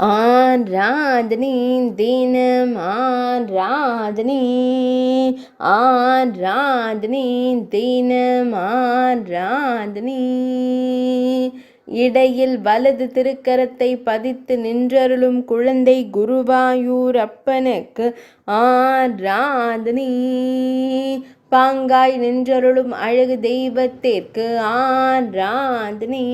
ஆராதனை தினம் ஆராதனை, ஆராதனை தினம் ஆராதனை. இடையில் வலது திருக்கரத்தை பதித்து நின்றருளும் குழந்தை குருவாயூர் அப்பனுக்கு ஆராதனை. பாங்காய் நின்றருளும் அழகு தெய்வத்திற்கு ஆராதனை.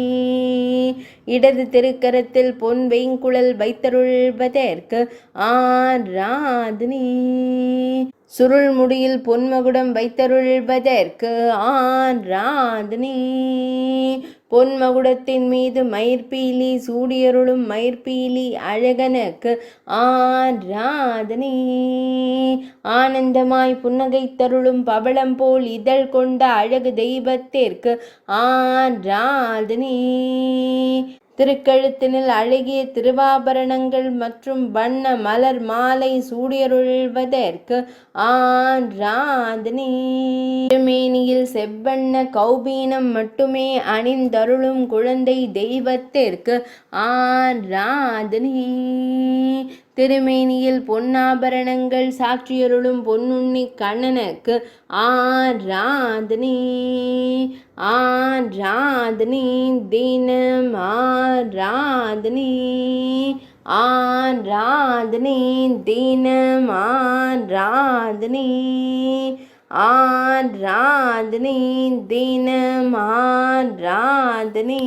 இடது திருக்கரத்தில் பொன் வெங்குழல் வைத்தருள்வதற்கு ஆராதனை. சுருள் முடியில் பொன்மகுடம் வைத்தருள்வதற்கு ஆராதனை. பொன்மகுடத்தின் மீது மயிர்பீலி சூடியருளும் மயிர்பீலி அழகனுக்கு ஆராதனை. ஆனந்தமாய் புன்னகை தருளும் பவளம் போல் இதழ் கொண்ட அழகு தெய்வத்திற்கு ஆராதனை. திருக்கழுத்தினில் அழகிய திருவாபரணங்கள் மற்றும் வண்ண மலர் மாலை சூடியருள்வதற்கு ஆராதனை. திருமேனியில் செவ்வண்ண கௌபீனம் மட்டுமே அணிந்தருளும் குழந்தை தெய்வத்திற்கு ஆராதனை. திருமேனியில் பொன்னாபரணங்கள் சாட்சியருளும் பொன்னுண்ணி கண்ணனுக்கு ஆராதனை. ஆராதனை தினம் ஆராதனை, ஆராதனை தினம் ஆராதனை, ஆராதனை தினம் ஆராதனை.